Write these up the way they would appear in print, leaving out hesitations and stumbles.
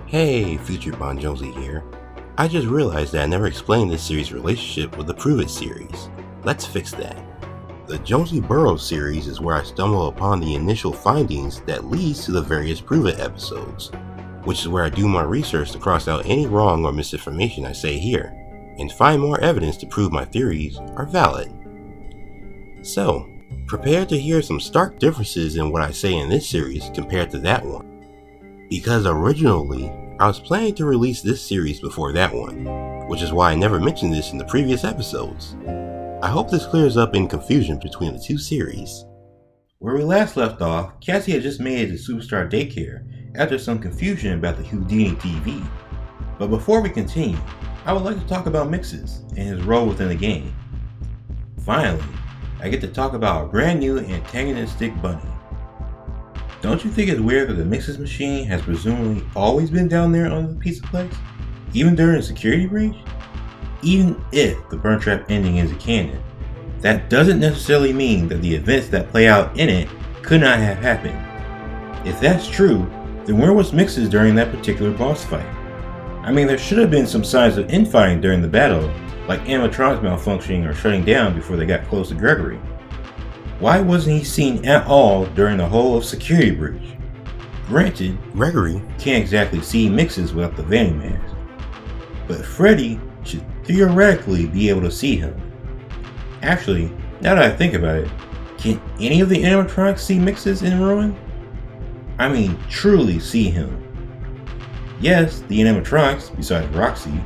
Hey, future Jonsie here. I just realized that I never explained this series' relationship with the Prove It series. Let's fix that. The Jonsie Burrows series is where I stumble upon the initial findings that leads to the various Prove It episodes, which is where I do my research to cross out any wrong or misinformation I say here, and find more evidence to prove my theories are valid. So, prepare to hear some stark differences in what I say in this series compared to that one. Because originally, I was planning to release this series before that one, which is why I never mentioned this in the previous episodes. I hope this clears up any confusion between the two series. Where we last left off, Cassie had just made it to Superstar Daycare after some confusion about the Houdini TV. But before we continue, I would like to talk about Mixes and his role within the game. Finally, I get to talk about a brand new antagonistic bunny. Don't you think it's weird that the Mixes machine has presumably always been down there under the Pizzaplex, even during the security breach? Even if the Burn Trap ending is a canon, that doesn't necessarily mean that the events that play out in it could not have happened. If that's true, then where was Mixes during that particular boss fight? I mean, there should have been some signs of infighting during the battle, like animatronics malfunctioning or shutting down before they got close to Gregory. Why wasn't he seen at all during the whole of security breach? Granted, Gregory can't exactly see Mixes without the vanity mask, but Freddy should theoretically be able to see him. Actually, now that I think about it, can any of the animatronics see Mixes in Ruin? I mean, truly see him. Yes, the animatronics, besides Roxy,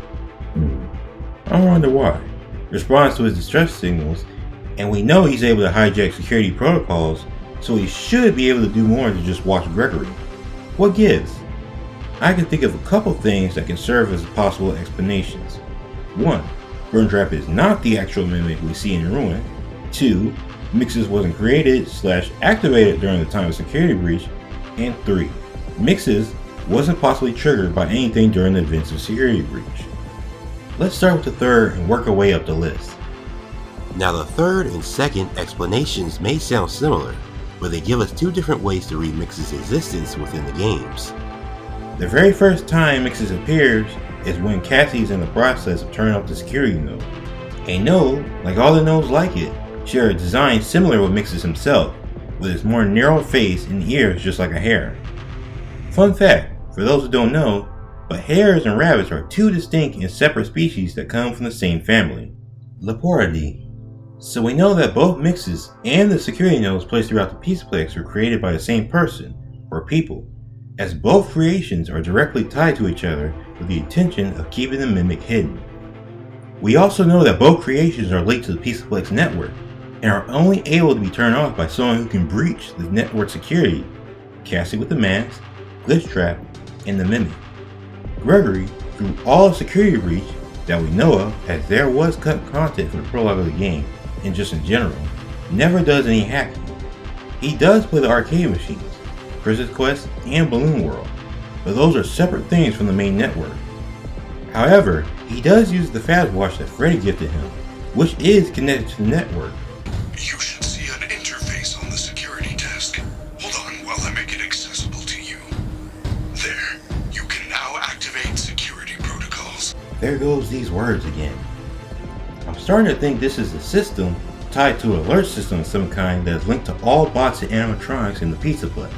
I wonder why, responds to his distress signals, and we know he's able to hijack security protocols, so he should be able to do more than just watch Gregory. What gives? I can think of a couple things that can serve as possible explanations. 1. Burn Trap is not the actual mimic we see in Ruin. 2. Mixes wasn't created/activated during the time of security breach. And 3. Mixes wasn't possibly triggered by anything during the events of security breach. Let's start with the third and work our way up the list. Now the third and second explanations may sound similar, but they give us two different ways to read Mixes' existence within the games. The very first time Mixes appears is when Cassie's in the process of turning off the security node. A node, like all the nodes like it, share a design similar with Mixes himself, with its more narrow face and ears just like a hare. Fun fact, for those who don't know, but hares and rabbits are two distinct and separate species that come from the same family, Leporidae. So we know that both Mixes and the security nodes placed throughout the Pizzaplex were created by the same person, or people, as both creations are directly tied to each other with the intention of keeping the mimic hidden. We also know that both creations are linked to the Pizzaplex network, and are only able to be turned off by someone who can breach the network security, Cassie with the mask, Glitch Trap, and the mimic. Gregory, through all the security breach that we know of, as there was cut content for the prologue of the game, and just in general, never does any hacking. He does play the arcade machines, Princess Quest, and Balloon World, but those are separate things from the main network. However, he does use the Fast Watch that Freddy gifted him, which is connected to the network. You should see an interface on the security desk. Hold on while I make it accessible to you. There, you can now activate security protocols. There goes these words again. I'm starting to think this is a system tied to an alert system of some kind that is linked to all bots and animatronics in the Pizzaplex.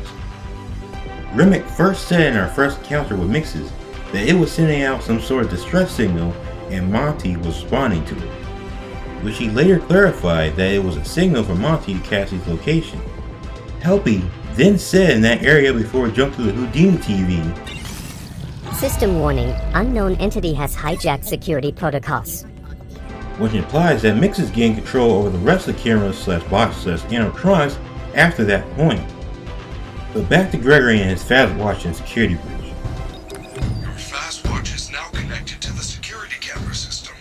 Remick first said in our first encounter with Mixes that it was sending out some sort of distress signal and Monty was responding to it, which he later clarified that it was a signal from Monty to Cassie's location. Helpy then said in that area before it jumped to the Houdini TV, System warning, unknown entity has hijacked security protocols. which implies that Mixes gained control over the rest of the cameras/bots/animatronics after that point. But back to Gregory and his Fast Watch and security breach. Your Fast Watch is now connected to the security camera system.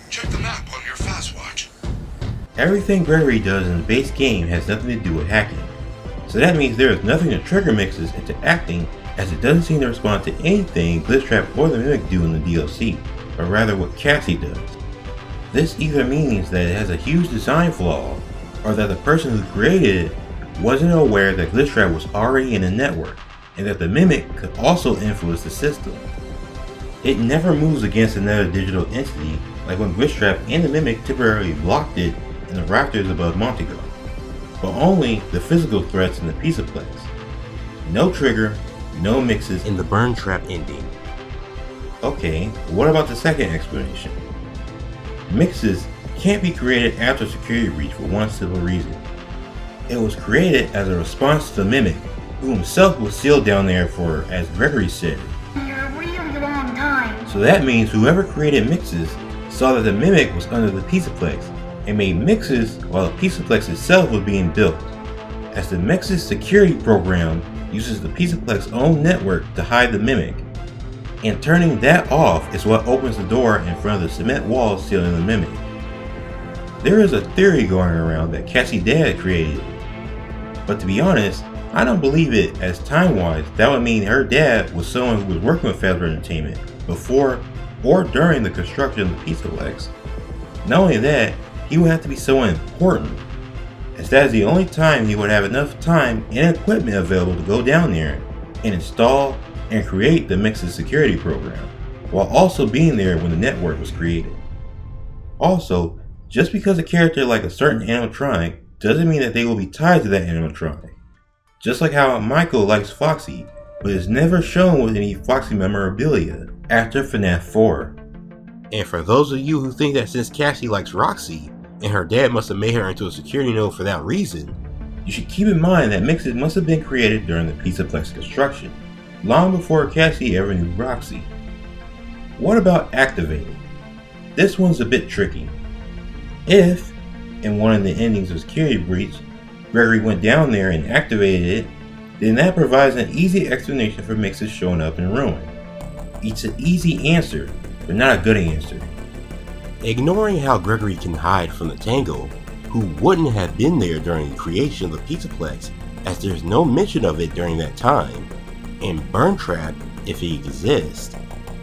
Check the map on your Fast Watch. Everything Gregory does in the base game has nothing to do with hacking, so that means there is nothing to trigger Mixes into acting, as it doesn't seem to respond to anything Glitch Trap or the Mimic do in the DLC, but rather what Cassie does. This either means that it has a huge design flaw, or that the person who created it wasn't aware that Glitch Trap was already in the network, and that the Mimic could also influence the system. It never moves against another digital entity like when Glitchtrap and the Mimic temporarily blocked it in the rafters above Montego, but only the physical threats in the Pizzaplex. No trigger, no mixes in the Burn Trap ending. Okay, what about the second explanation? Mixes can't be created after security breach for one simple reason. It was created as a response to the Mimic, who himself was sealed down there for, as Gregory said. A really long time. So that means whoever created Mixes saw that the Mimic was under the Pizzaplex and made Mixes while the Pizzaplex itself was being built. As the Mixes security program uses the Pizzaplex own network to hide the Mimic, and turning that off is what opens the door in front of the cement wall sealing the Mimic. There is a theory going around that Cassie's dad created it, but to be honest, I don't believe it, as time-wise that would mean her dad was someone who was working with Fazbear Entertainment before or during the construction of the Pizzaplex. Not only that, he would have to be someone important, as that is the only time he would have enough time and equipment available to go down there and install and create the Mix's security program, while also being there when the network was created. Also, just because a character like a certain animatronic doesn't mean that they will be tied to that animatronic. Just like how Michael likes Foxy, but is never shown with any Foxy memorabilia after FNAF 4. And for those of you who think that since Cassie likes Roxy, and her dad must have made her into a security node for that reason, you should keep in mind that Mixes must have been created during the Pizzaplex construction, long before Cassie ever knew Roxy. What about activating? This one's a bit tricky. If, in one of the endings of Security Breach, Gregory went down there and activated it, then that provides an easy explanation for Mixes showing up in Ruin. It's an easy answer, but not a good answer. Ignoring how Gregory can hide from the Tango, who wouldn't have been there during the creation of the Pizzaplex, as there's no mention of it during that time, and Burn Trap, if it exists,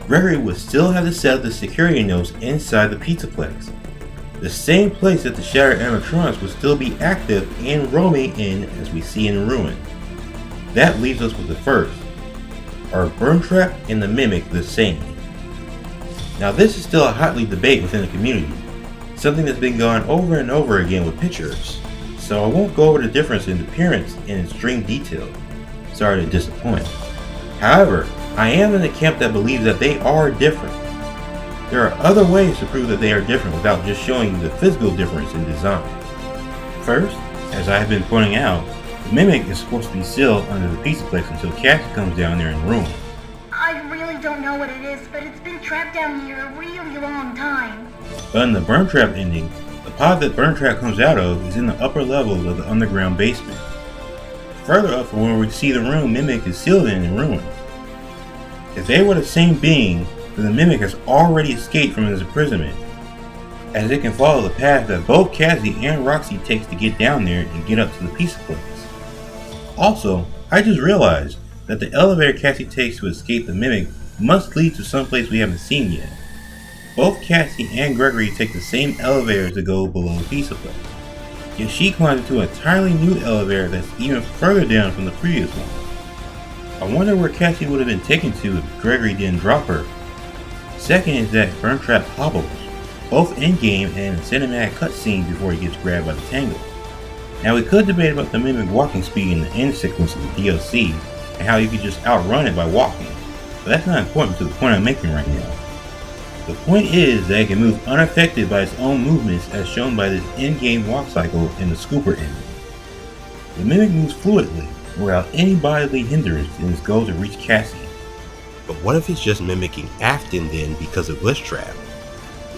Gregory would still have to set up the security nodes inside the Pizzaplex, the same place that the shattered animatronics would still be active and roaming in as we see in Ruin. That leaves us with the first. Are Burn Trap and the Mimic the same? Now this is still a hotly debate within the community, something that's been gone over and over again with pictures, so I won't go over the difference in appearance in extreme detail. Sorry to disappoint. However, I am in the camp that believes that they are different. There are other ways to prove that they are different without just showing you the physical difference in design. First, as I have been pointing out, the Mimic is supposed to be sealed under the Pizzaplex until Cassie comes down there and ruins. I really don't know what it is, but it's been trapped down here a really long time. But in the Burn Trap ending, the pod that Burn Trap comes out of is in the upper levels of the underground basement. Further up from where we see the room Mimic is sealed in and ruined. If they were the same being, then the Mimic has already escaped from his imprisonment, as it can follow the path that both Cassie and Roxy takes to get down there and get up to the Pizzaplex. Also, I just realized that the elevator Cassie takes to escape the Mimic must lead to someplace we haven't seen yet. Both Cassie and Gregory take the same elevator to go below the Pizzaplex, yet she climbs into an entirely new elevator that's even further down from the previous one. I wonder where Cassie would have been taken to if Gregory didn't drop her. Second is that Burn Trap hobbles, both in-game and in the cinematic cutscene before he gets grabbed by the Tango. Now we could debate about the Mimic walking speed in the end sequence of the DLC, and how you could just outrun it by walking, but that's not important to the point I'm making right now. The point is that it can move unaffected by its own movements as shown by this in-game walk cycle in the Scooper ending. The Mimic moves fluidly, without any bodily hindrance in its goal to reach Cassie. But what if it's just mimicking Afton then because of Glitchtrap?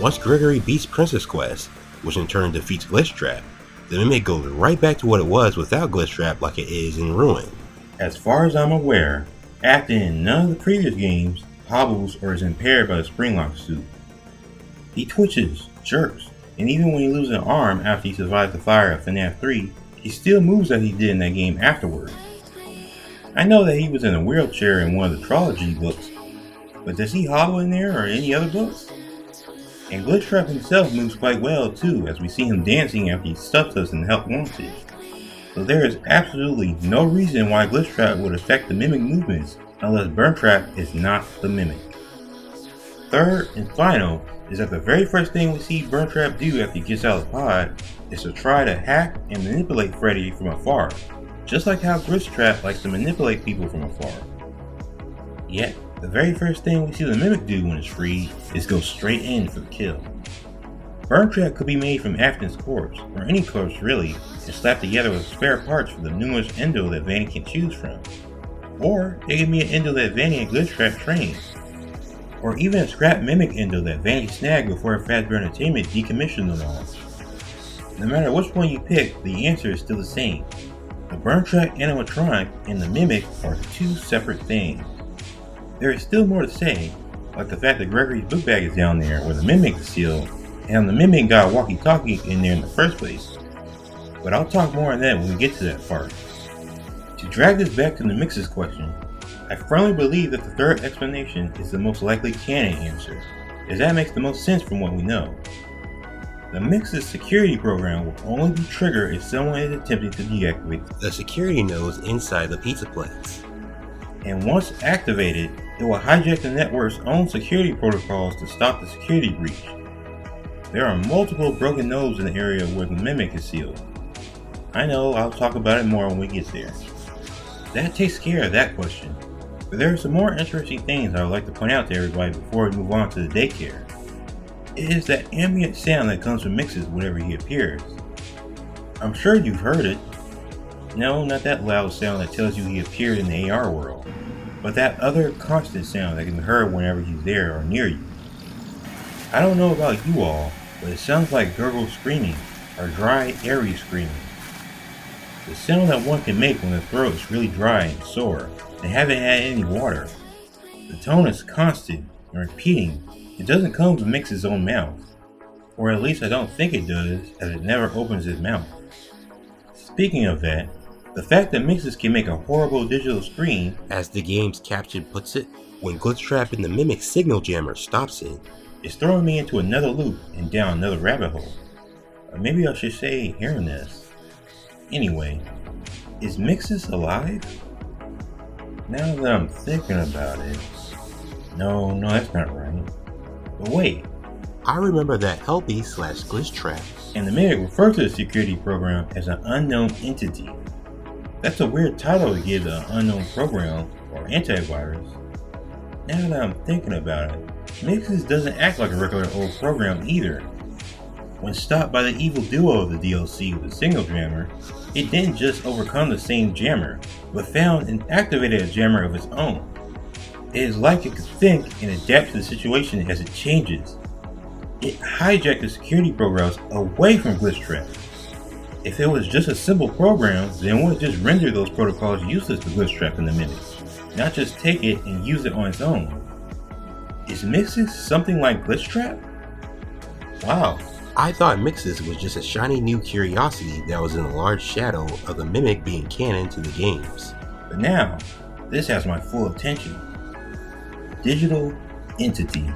Once Gregory beats Princess Quest, which in turn defeats Glitchtrap, the Mimic goes right back to what it was without Glitchtrap like it is in Ruin. As far as I'm aware, Afton in none of the previous games hobbles or is impaired by the Springlock suit. He twitches, jerks, and even when he loses an arm after he survives the fire of FNAF 3, he still moves as he did in that game afterwards. I know that he was in a wheelchair in one of the Trilogy books, but does he hobble in there or any other books? And Glitchtrap himself moves quite well too, as we see him dancing after he stuffs us in Help Wanted. so there is absolutely no reason why Glitch Trap would affect the Mimic movements unless Burn Trap is not the Mimic. Third and final is that the very first thing we see Burn Trap do after he gets out of the pod is to try to hack and manipulate Freddy from afar, just like how Glitch Trap likes to manipulate people from afar. Yet, the very first thing we see the Mimic do when it's freed is go straight in for the kill. Burn Trap could be made from Afton's corpse, or any corpse really, and slapped together with spare parts for the numerous endo that Vanny can choose from. Or it can be an endo that Vanny and Glitch Trap trained. Or even a scrap Mimic endo that Vanny snagged before Fazbear Entertainment decommissioned them all. No matter which one you pick, the answer is still the same. The Burn Trap animatronic and the Mimic are two separate things. There is still more to say, like the fact that Gregory's book bag is down there where the Mimic is sealed, and the Mimic got a walkie-talkie in there in the first place. But I'll talk more on that when we get to that part. To drag this back to the Mixes question, I firmly believe that the third explanation is the most likely canon answer, as that makes the most sense from what we know. The Mixes security program will only be triggered if someone is attempting to deactivate The security nodes inside the Pizzaplex. and once activated, it will hijack the network's own security protocols to stop the security breach. There are multiple broken nodes in the area where the Mimic is sealed. I know, I'll talk about it more when we get there. That takes care of that question, but there are some more interesting things I would like to point out to everybody before we move on to the Daycare. It is that ambient sound that comes from Mixes whenever he appears. I'm sure you've heard it. No, not that loud sound that tells you he appeared in the AR world, but that other constant sound that can be heard whenever he's there or near you. I don't know about you all, but it sounds like gurgle screaming, or dry, airy screaming. The sound that one can make when the throat is really dry and sore, and haven't had any water. The tone is constant and repeating. It doesn't come from Mix's own mouth, or at least I don't think it does, as it never opens his mouth. Speaking of that, the fact that Mixes can make a horrible digital scream, As the game's caption puts it, when Glitch Trap in the Mimic signal jammer stops it, is throwing me into another loop and down another rabbit hole. Or maybe I should say hearing this. Anyway, is Mixes alive? Now that I'm thinking about it, no, that's not right. But wait, I remember that LB/Glitch Trap. and the Mimic refer to the security program as an unknown entity. That's a weird title to give to an unknown program or antivirus. Now that I'm thinking about it, Mixes doesn't act like a regular old program either. When stopped by the evil duo of the DLC with the signal jammer, it didn't just overcome the same jammer, but found and activated a jammer of its own. It is like it could think and adapt to the situation as it changes. It hijacked the security programs away from Glitch Trap. If it was just a simple program, then it would just render those protocols useless to Glitch Trap in the Mimic, not just take it and use it on its own. Is Mixes something like Glitch Trap? Wow. I thought Mixes was just a shiny new curiosity that was in a large shadow of the Mimic being canon to the games. But now, this has my full attention. Digital entity.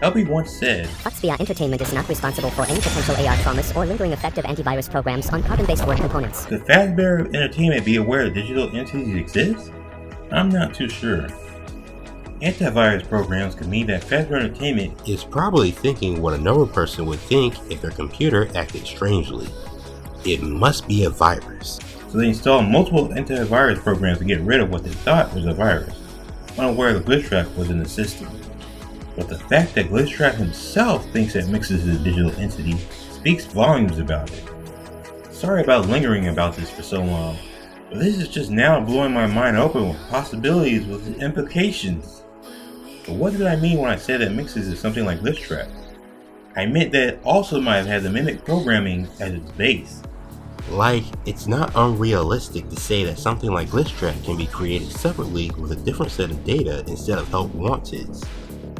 LB once said, FNAF Entertainment is not responsible for any potential AR traumas or lingering effective antivirus programs on carbon-based work components. could Fazbear Entertainment be aware that digital entities exist? I'm not too sure. Antivirus programs could mean that Fazbear Entertainment Is probably thinking what a normal person would think if their computer acted strangely. It must be a virus. so they install multiple antivirus programs to get rid of what they thought was a virus, unaware the Glitch Trap was in the system. But the fact that Glitch Trap himself thinks that Mixes is a digital entity speaks volumes about it. Sorry about lingering about this for so long, but this is just now blowing my mind open with possibilities with implications. But what did I mean when I said that Mixes is something like Glitch Trap? I meant that it also might have had the Mimic programming as its base. Like, it's not unrealistic to say that something like Glitch Trap can be created separately with a different set of data instead of help wanteds.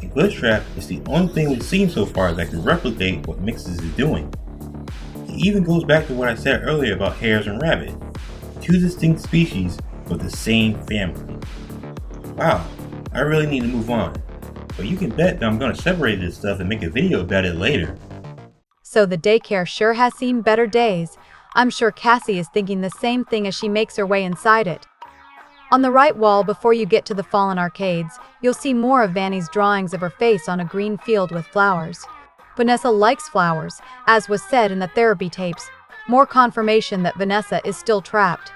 And Glitch Trap is the only thing we've seen so far that can replicate what Mixes is doing. It even goes back to what I said earlier about hares and rabbit, two distinct species but the same family. Wow, I really need to move on, but you can bet that I'm going to separate this stuff and make a video about it later. So the Daycare sure has seen better days. I'm sure Cassie is thinking the same thing as she makes her way inside it. On the right wall before you get to the fallen arcades, you'll see more of Vanny's drawings of her face on a green field with flowers. Vanessa likes flowers, as was said in the therapy tapes. More confirmation that Vanessa is still trapped.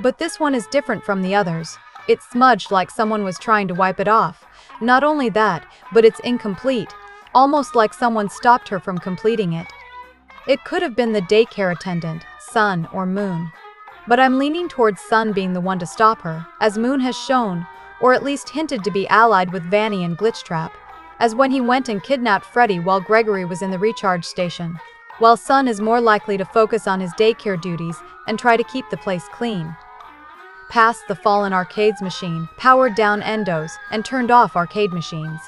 But this one is different from the others. It's smudged like someone was trying to wipe it off. Not only that, but it's incomplete, almost like someone stopped her from completing it. It could have been the daycare attendant, Sun or Moon. But I'm leaning towards Sun being the one to stop her, as Moon has shown, or at least hinted to be allied with Vanny and Glitchtrap, as when he went and kidnapped Freddy while Gregory was in the recharge station, while Sun is more likely to focus on his daycare duties and try to keep the place clean. Past the fallen arcades machine, powered down endos, and turned off arcade machines,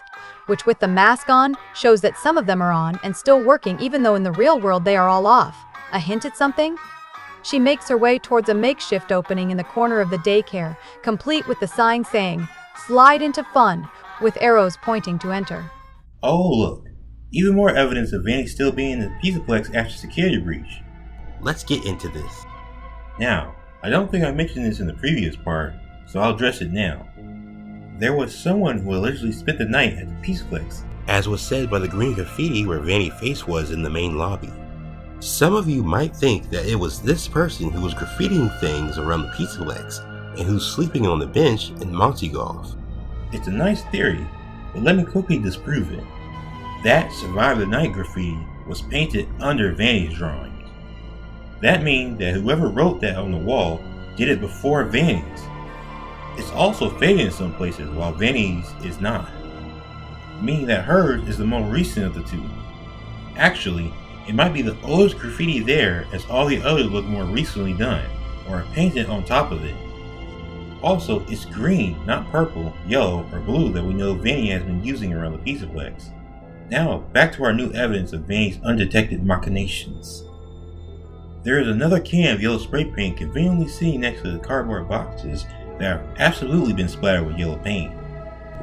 which with the mask on, shows that some of them are on and still working even though in the real world they are all off. A hint at something? She makes her way towards a makeshift opening in the corner of the daycare, complete with the sign saying, "Slide into fun," with arrows pointing to enter. Oh look, even more evidence of Vanny still being in the Pizzaplex after security breach. Let's get into this. Now, I don't think I mentioned this in the previous part, so I'll address it now. There was someone who allegedly spent the night at the Pizzaplex, As was said by the green graffiti where Vanny's face was in the main lobby. Some of you might think that it was this person who was graffitiing things around the Pizzaplex and who's sleeping on the bench in Monty Golf. It's a nice theory, but let me quickly disprove it. That Survive the Night graffiti was painted under Vanny's drawings. That means that whoever wrote that on the wall did it before Vanny's. It's also faded in some places while Vanny's is not, meaning that hers is the more recent of the two. Actually, it might be the oldest graffiti there, as all the others look more recently done, or painted on top of it. Also, it's green, not purple, yellow, or blue that we know Vanny has been using around the Pizzaplex. Now, back to our new evidence of Vanny's undetected machinations. There is another can of yellow spray paint conveniently sitting next to the cardboard boxes that have absolutely been splattered with yellow paint.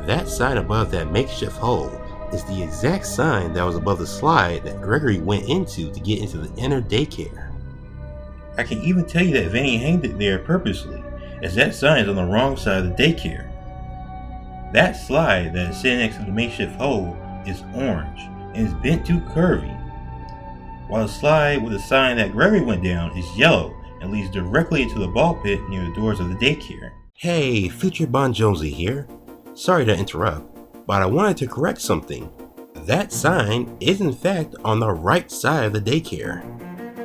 That sign above that makeshift hole is the exact sign that was above the slide that Gregory went into to get into the inner daycare. I can even tell you that Vanny hanged it there purposely, as that sign is on the wrong side of the daycare. That slide that is sitting next to the makeshift hole is orange and is bent too curvy, while the slide with the sign that Gregory went down is yellow and leads directly into the ball pit near the doors of the daycare. Hey, future Jonsie here. Sorry to interrupt, but I wanted to correct something. That sign is in fact on the right side of the daycare.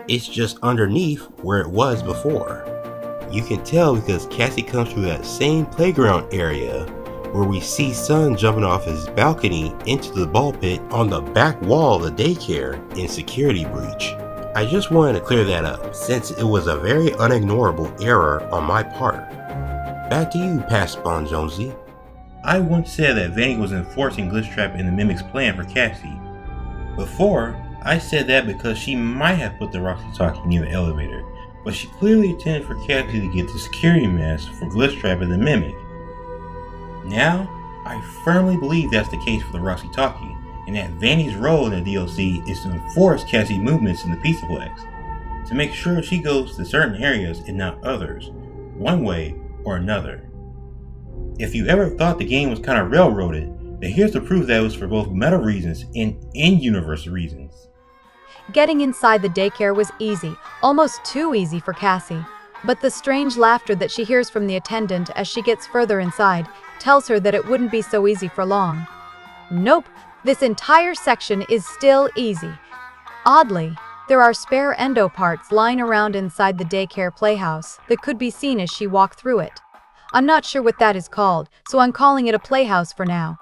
It's just underneath where it was before. You can tell because Cassie comes through that same playground area where we see Sun jumping off his balcony into the ball pit on the back wall of the daycare in security breach. I just wanted to clear that up since it was a very unignorable error on my part. Back to you, past Jonsie. I once said that Vanny was enforcing Glitchtrap and the Mimic's plan for Cassie. Before, I said that because she might have put the Roxy talkie near the elevator, but she clearly intended for Cassie to get the security mask for Glitchtrap and the Mimic. Now, I firmly believe that's the case for the Roxy talkie, and that Vanny's role in the DLC is to enforce Cassie's movements in the Pizzaplex, to make sure she goes to certain areas and not others, one way or another. If you ever thought the game was kind of railroaded, then here's the proof that it was for both meta reasons and in-universe reasons. Getting inside the daycare was easy, almost too easy for Cassie. But the strange laughter that she hears from the attendant as she gets further inside tells her that it wouldn't be so easy for long. Nope, this entire section is still easy. Oddly, there are spare endo parts lying around inside the daycare playhouse that could be seen as she walked through it. I'm not sure what that is called, so I'm calling it a playhouse for now.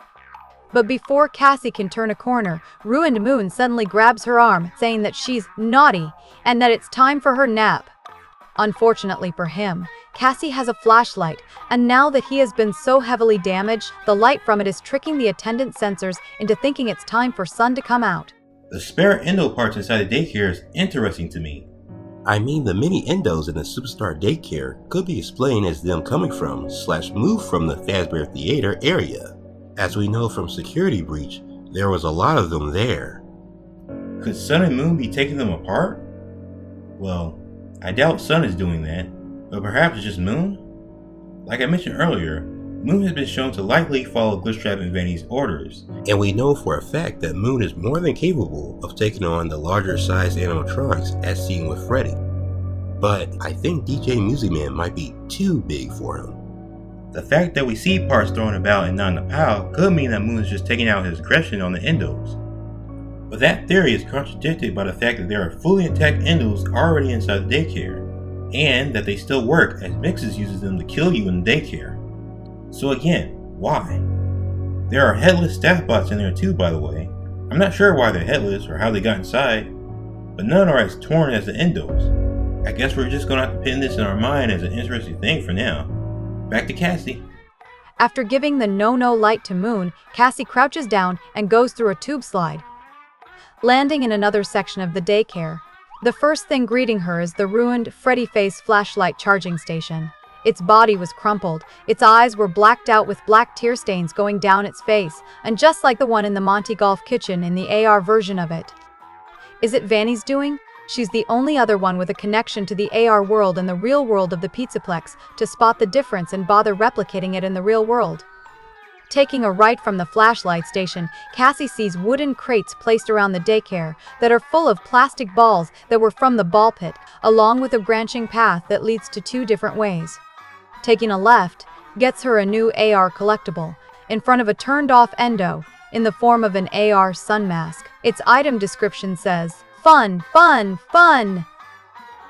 But before Cassie can turn a corner, Ruined Moon suddenly grabs her arm, saying that she's naughty and that it's time for her nap. Unfortunately for him, Cassie has a flashlight, and now that he has been so heavily damaged, the light from it is tricking the attendant sensors into thinking it's time for Sun to come out. The spare endo parts inside the daycare is interesting to me. I mean, the many endos in the Superstar Daycare could be explained as them coming from / moved from the Fazbear Theater area. As we know from Security Breach, there was a lot of them there. Could Sun and Moon be taking them apart? Well, I doubt Sun is doing that, but perhaps it's just Moon? Like I mentioned earlier, Moon has been shown to likely follow Glitchtrap and Vanny's orders. And we know for a fact that Moon is more than capable of taking on the larger sized animatronics as seen with Freddy. But I think DJ Music Man might be too big for him. The fact that we see parts thrown about and not in the pile could mean that Moon is just taking out his aggression on the Endos. But that theory is contradicted by the fact that there are fully intact Endos already inside the daycare, and that they still work as Mixes uses them to kill you in the daycare. So again, why? There are headless staff bots in there too, by the way. I'm not sure why they're headless or how they got inside, but none are as torn as the Endos. I guess we're just gonna have to pin this in our mind as an interesting thing for now. Back to Cassie. After giving the no-no light to Moon, Cassie crouches down and goes through a tube slide, landing in another section of the daycare. The first thing greeting her is the ruined Freddy face flashlight charging station. Its body was crumpled, its eyes were blacked out with black tear stains going down its face, and just like the one in the Monty Golf kitchen in the AR version of it. Is it Vanny's doing? She's the only other one with a connection to the AR world and the real world of the Pizzaplex to spot the difference and bother replicating it in the real world. Taking a right from the flashlight station, Cassie sees wooden crates placed around the daycare that are full of plastic balls that were from the ball pit, along with a branching path that leads to two different ways. Taking a left gets her a new AR collectible, in front of a turned-off endo, in the form of an AR sun mask. Its item description says, "Fun, fun, fun!"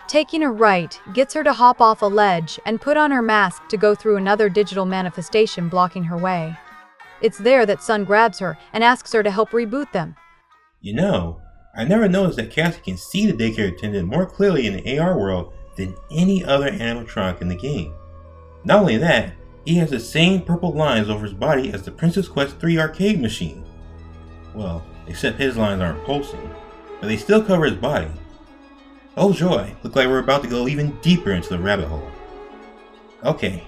Taking a right gets her to hop off a ledge and put on her mask to go through another digital manifestation blocking her way. It's there that Sun grabs her and asks her to help reboot them. You know, I never noticed that Cassie can see the daycare attendant more clearly in the AR world than any other animatronic in the game. Not only that, he has the same purple lines over his body as the Princess Quest 3 arcade machine. Well, except his lines aren't pulsing, but they still cover his body. Oh joy, look like we're about to go even deeper into the rabbit hole. Okay.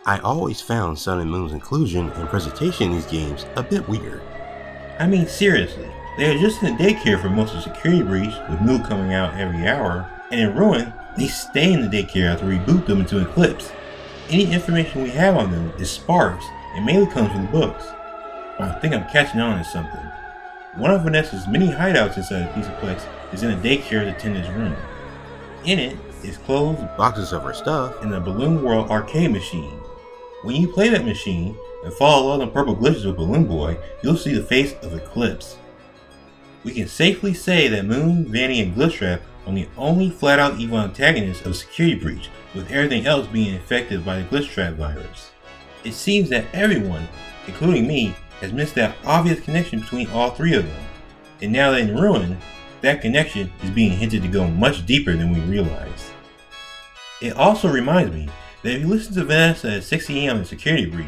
I always found Sun and Moon's inclusion and presentation in these games a bit weird. I mean seriously, they are just in the daycare for most of the security breach, with Moo coming out every hour, and in Ruin, they stay in the daycare after we reboot them into Eclipse. Any information we have on them is sparse and mainly comes from the books. But I think I'm catching on to something. One of Vanessa's many hideouts inside the Pizzaplex is in a daycare attendant's room. In it is clothes, Boxes of her stuff, and the Balloon World arcade machine. When you play that machine and follow all the purple glitches with Balloon Boy, you'll see the face of Eclipse. We can safely say that Moon, Vanny, and Glitchtrap are the only flat-out evil antagonists of Security Breach, with everything else being infected by the Glitchtrap virus. It seems that everyone, including me, has missed that obvious connection between all three of them, and now that in Ruin, that connection is being hinted to go much deeper than we realize. It also reminds me that if you listen to Vanessa at 6 AM in Security Breach,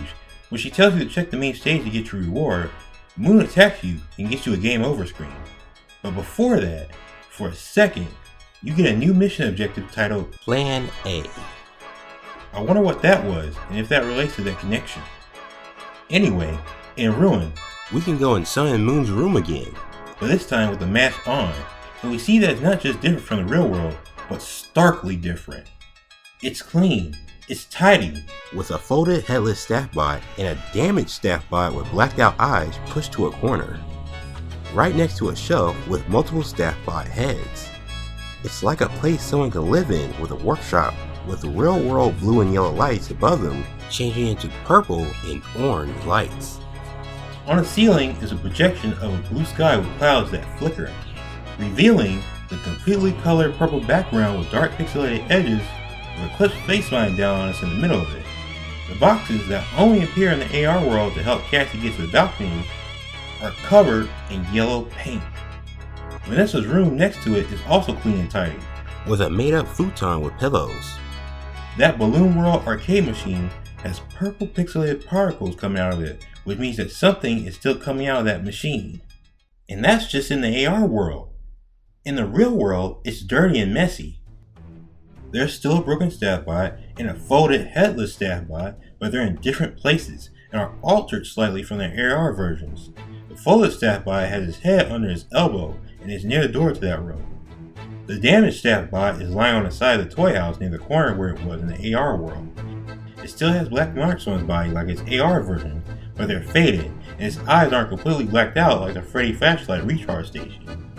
when she tells you to check the main stage to get your reward, Moon attacks you and gets you a game over screen. But before that, for a second, you get a new mission objective titled Plan A. I wonder what that was and if that relates to that connection. Anyway, in Ruin, We can go in Sun and Moon's room again. but this time with the mask on, and we see that it's not just different from the real world, but starkly different. It's clean, it's tidy, With a folded headless staff bot and a damaged staff bot with blacked out eyes pushed to a corner. Right next to a shelf with multiple staff bot heads. It's like a place someone can live in with a workshop with real world blue and yellow lights above them changing into purple and orange lights. On the ceiling is a projection of a blue sky with clouds that flicker, revealing the completely colored purple background with dark pixelated edges with Eclipse faceline down on us in the middle of it. The boxes that only appear in the AR world to help Cassie get to the balcony are covered in yellow paint. Vanessa's room next to it is also clean and tidy. With a made up futon with pillows. That Balloon World arcade machine has purple pixelated particles coming out of it, which means that something is still coming out of that machine. And that's just in the AR world. In the real world, it's dirty and messy. There's still a broken staff bot and a folded headless staff bot, but they're in different places and are altered slightly from their AR versions. The folded staff bot has his head under his elbow and is near the door to that room. The damaged staff bot is lying on the side of the toy house near the corner where it was in the AR world. It still has black marks on its body like its AR version, but they're faded, and its eyes aren't completely blacked out like the Freddy flashlight recharge station.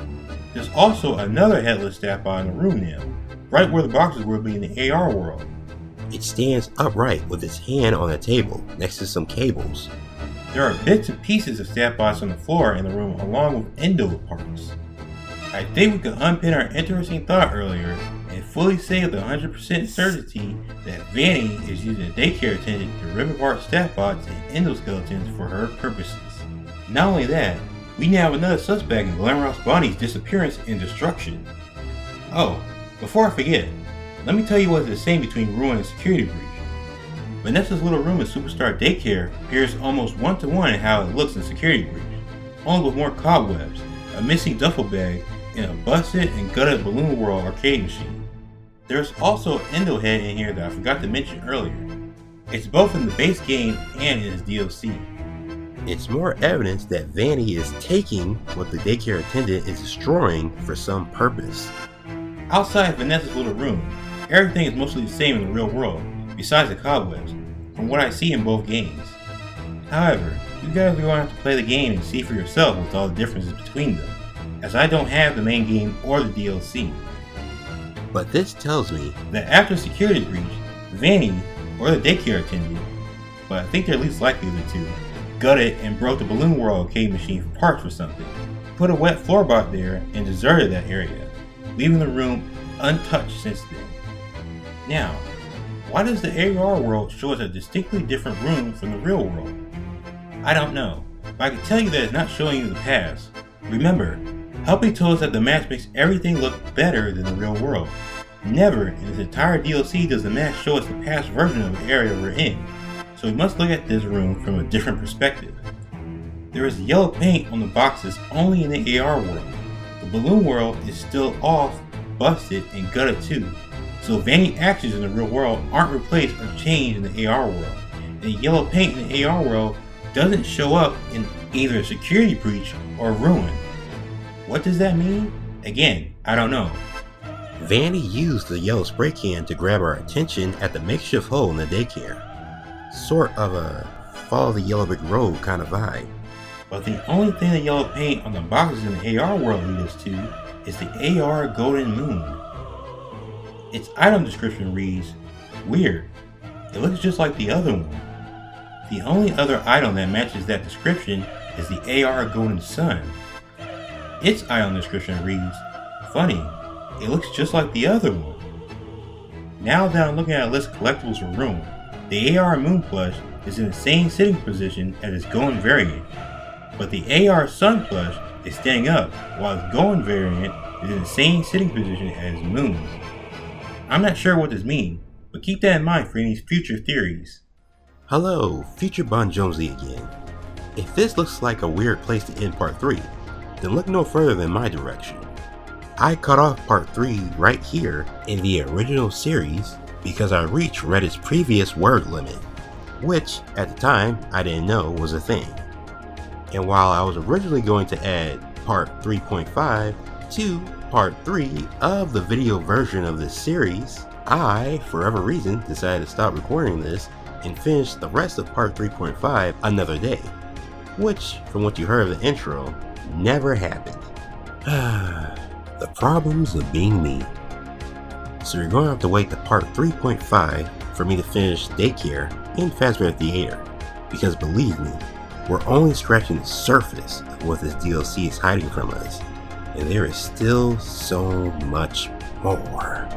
There's also another headless staff bot in the room now, right where the boxes would be in the AR world. It stands upright with its hand on a table next to some cables. There are bits and pieces of staff bots on the floor in the room along with endo parts. I think we could unpin our interesting thought earlier and fully say with 100% certainty that Vanny is using a daycare attendant to rip apart staff bots and endoskeletons for her purposes. Not only that, we now have another suspect in Glamrouse Bonnie's disappearance and destruction. Oh, before I forget, let me tell you what's the same between Ruin and Security Breach. Vanessa's little room in Superstar Daycare appears almost one-to-one in how it looks in Security Breach, only with more cobwebs, a missing duffel bag, and a busted and gutted Balloon World arcade machine. There's also an endo head in here that I forgot to mention earlier. It's both in the base game and in its DLC. It's more evidence that Vanny is taking what the daycare attendant is destroying for some purpose. Outside Vanessa's little room, everything is mostly the same in the real world, besides the cobwebs, from what I see in both games. However, you guys are going to have to play the game and see for yourself with all the differences between them, as I don't have the main game or the DLC. But this tells me That after Security Breach, Vanny, or the daycare attendant, but I think they're least likely of the two, gutted and broke the Balloon World arcade machine for parts or something, put a wet floor bot there, and deserted that area, leaving the room untouched since then. Now, why does the AR world show us a distinctly different room from the real world? I don't know, but I can tell you that it's not showing you the past. Remember, Helpy told us that the match makes everything look better than the real world. Never in this entire DLC does the match show us the past version of the area we're in, so we must look at this room from a different perspective. There is yellow paint on the boxes only in the AR world. The Balloon World is still off, busted, and gutted too, so Vanny actions in the real world aren't replaced or changed in the AR world, and the yellow paint in the AR world doesn't show up in either Security Breach or Ruin. What does that mean? Again, I don't know. Vanny used the yellow spray can to grab our attention at the makeshift hole in the daycare. Sort of a follow the yellow brick road kind of vibe. But the only thing the yellow paint on the boxes in the AR world leads us to is the AR Golden Moon. Its item description reads, "Weird. It looks just like the other one." The only other item that matches that description is the AR Golden Sun. Its item description reads, "Funny, it looks just like the other one." Now that I'm looking at a list of collectibles for Room, the AR Moon plush is in the same sitting position as its Golden variant, but the AR Sun plush is standing up while its Golden variant is in the same sitting position as Moon. I'm not sure what this means, but keep that in mind for any future theories. Hello, future Jonsie again. If this looks like a weird place to end part 3, then look no further than my direction. I cut off part 3 right here in the original series because I reached Reddit's previous word limit, which at the time I didn't know was a thing. And while I was originally going to add part 3.5 to part 3 of the video version of this series, I, for whatever reason, decided to stop recording this and finish the rest of part 3.5 another day, which, from what you heard of the intro, never happened. The problems of being me. So you're going to have to wait to part 3.5 for me to finish Daycare in Fazbear Theater, because believe me, we're only scratching the surface of what this DLC is hiding from us, and there is still so much more.